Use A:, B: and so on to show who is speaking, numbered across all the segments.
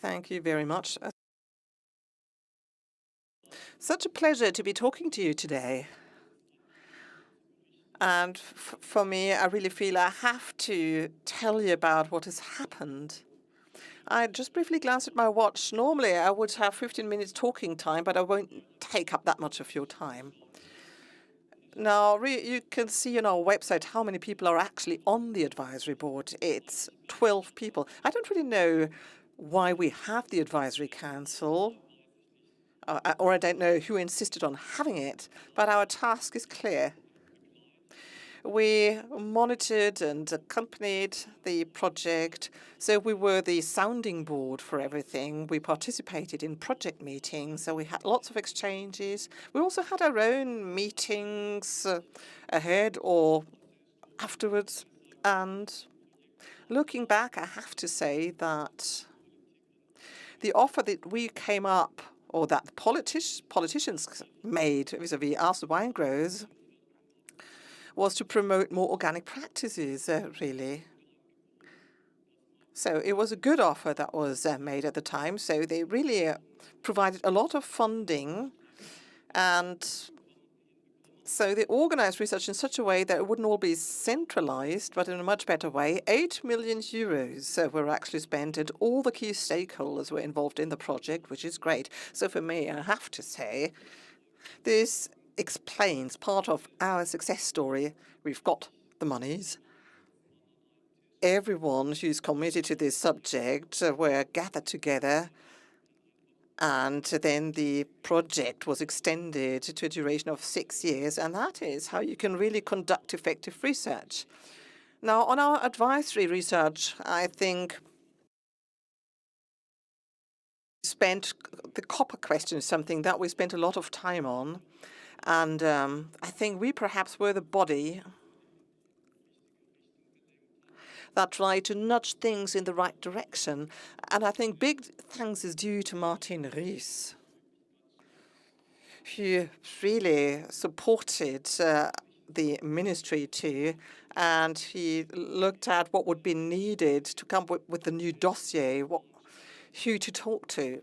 A: Thank you very much. Such a pleasure to be talking to you today. And for me, I really feel I have to tell you about what has happened. I just briefly glanced at my watch. Normally, I would have 15 minutes talking time, but I won't take up that much of your time. Now, you can see on our website how many people are actually on the advisory board. It's 12 people. I don't really know why we have the advisory council, or I don't know who insisted on having it, but our task is clear. We monitored and accompanied the project, so we were the sounding board for everything. We participated in project meetings, so we had lots of exchanges. We also had our own meetings ahead or afterwards. And looking back, I have to say that the offer that we came up, or that the politicians made vis-à-vis us, the wine growers, was to promote more organic practices, really. So it was a good offer that was made at the time. So they really provided a lot of funding, and so they organized research in such a way that it wouldn't all be centralized, but in a much better way. 8 million euros were actually spent, and all the key stakeholders were involved in the project, which is great. So for me, I have to say, this explains part of our success story. We've got the monies. Everyone who's committed to this subject were gathered together, and then the project was extended to a duration of 6 years, and that is how you can really conduct effective research. Now, on our advisory research, I think the copper question is something that we spent a lot of time on. And I think we perhaps were the body that tried to nudge things in the right direction. And I think big thanks is due to Martin Ries, who really supported the ministry too. And he looked at what would be needed to come with the new dossier, who to talk to.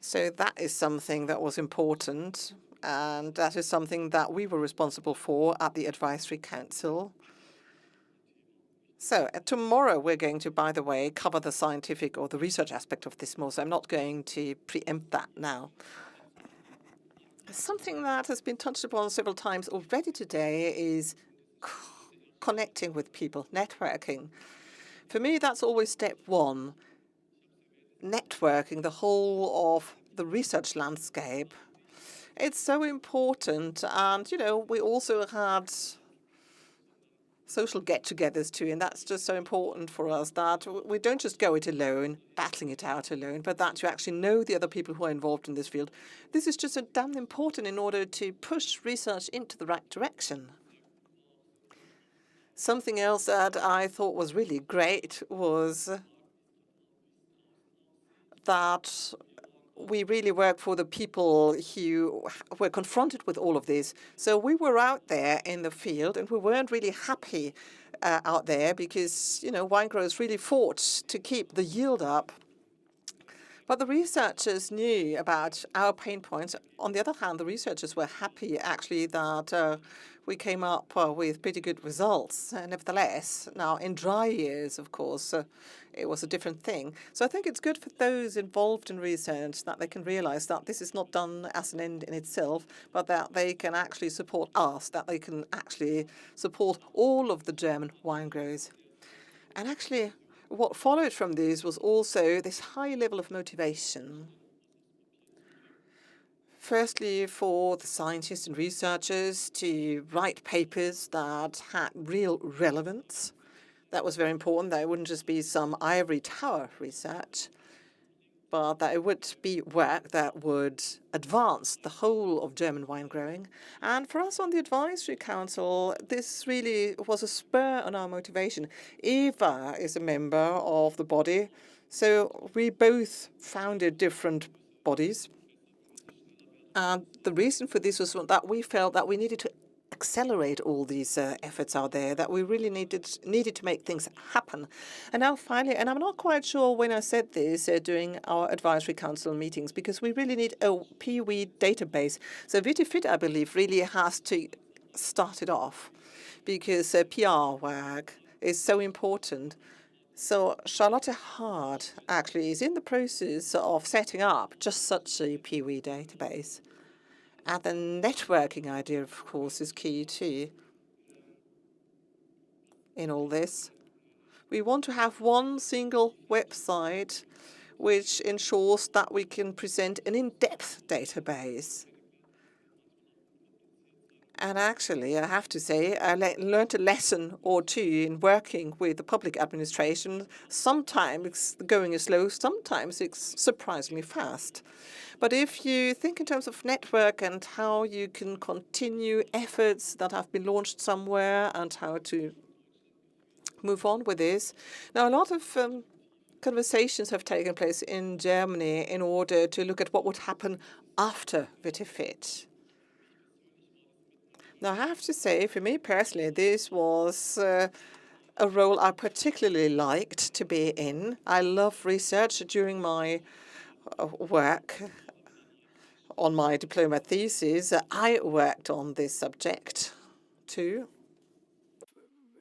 A: So that is something that was important, and that is something that we were responsible for at the Advisory Council. So tomorrow we're going to, by the way, cover the scientific or the research aspect of this more, so I'm not going to preempt that now. Something that has been touched upon several times already today is connecting with people, networking. For me, that's always step one. Networking the whole of the research landscape. It's so important. And, we also had social get-togethers too, and that's just so important for us that we don't just go it alone, battling it out alone, but that you actually know the other people who are involved in this field. This is just so damn important in order to push research into the right direction. Something else that I thought was really great was that we really work for the people who were confronted with all of this. So we were out there in the field, and we weren't really happy out there because, wine growers really fought to keep the yield up. But the researchers knew about our pain points. On the other hand, the researchers were happy, actually, that we came up with pretty good results. Nevertheless, now in dry years, of course, it was a different thing. So I think it's good for those involved in research that they can realize that this is not done as an end in itself, but that they can actually support us, that they can actually support all of the German wine growers. And actually, what followed from this was also this high level of motivation. Firstly, for the scientists and researchers to write papers that had real relevance. That was very important, that it wouldn't just be some ivory tower research, but that it would be work that would advance the whole of German wine growing. And for us on the Advisory Council, this really was a spur on our motivation. Eva is a member of the body, so we both founded different bodies. And the reason for this was that we felt that we needed to accelerate all these efforts out there, that we really needed to make things happen. And now finally, and I'm not quite sure when I said this during our advisory council meetings, because we really need a PV database. So VITIFIT, I believe, really has to start it off, because PR work is so important. So Charlotte Hart actually is in the process of setting up just such a PV database. And the networking idea, of course, is key too in all this. We want to have one single website which ensures that we can present an in-depth database. And actually, I have to say, I learned a lesson or two in working with the public administration. Sometimes going is slow, sometimes it's surprisingly fast. But if you think in terms of network and how you can continue efforts that have been launched somewhere and how to move on with this. Now, a lot of conversations have taken place in Germany in order to look at what would happen after VITIFIT. Now, I have to say, for me personally, this was a role I particularly liked to be in. I love research. During my work on my diploma thesis, I worked on this subject too.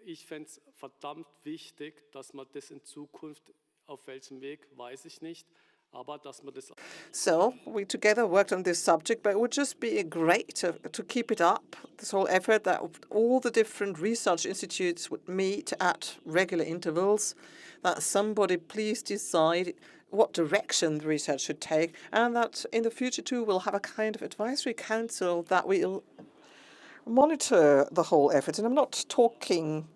B: Ich fände es verdammt wichtig, dass man das in Zukunft, auf welchem Weg, weiß ich nicht, aber dass man das.
A: So we together worked on this subject, but it would just be great to keep it up, this whole effort, that all the different research institutes would meet at regular intervals, that somebody please decide what direction the research should take, and that in the future too we'll have a kind of advisory council that will monitor the whole effort. And I'm not talking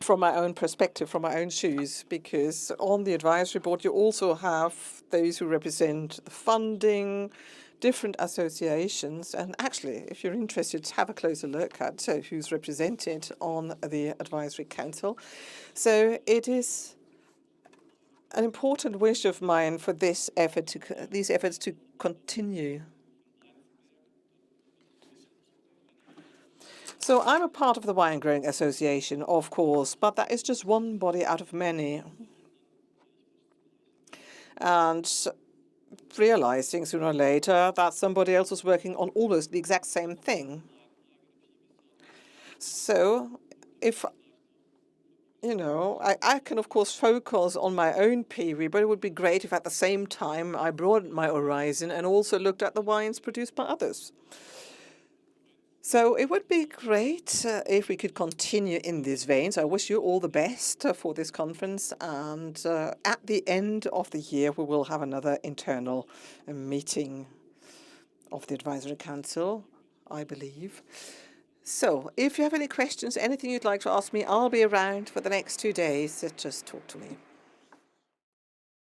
A: from my own perspective, from my own shoes, because on the advisory board you also have those who represent the funding, different associations, and actually, if you're interested, have a closer look at who's represented on the advisory council. So it is an important wish of mine for these efforts to continue. So I'm a part of the Wine Growing Association, of course, but that is just one body out of many. And realizing sooner or later that somebody else was working on almost the exact same thing. So if, I can, of course, focus on my own PV, but it would be great if at the same time I broadened my horizon and also looked at the wines produced by others. So it would be great if we could continue in these veins. I wish you all the best for this conference. And at the end of the year, we will have another internal meeting of the Advisory Council, I believe. So if you have any questions, anything you'd like to ask me, I'll be around for the next 2 days. So just talk to me.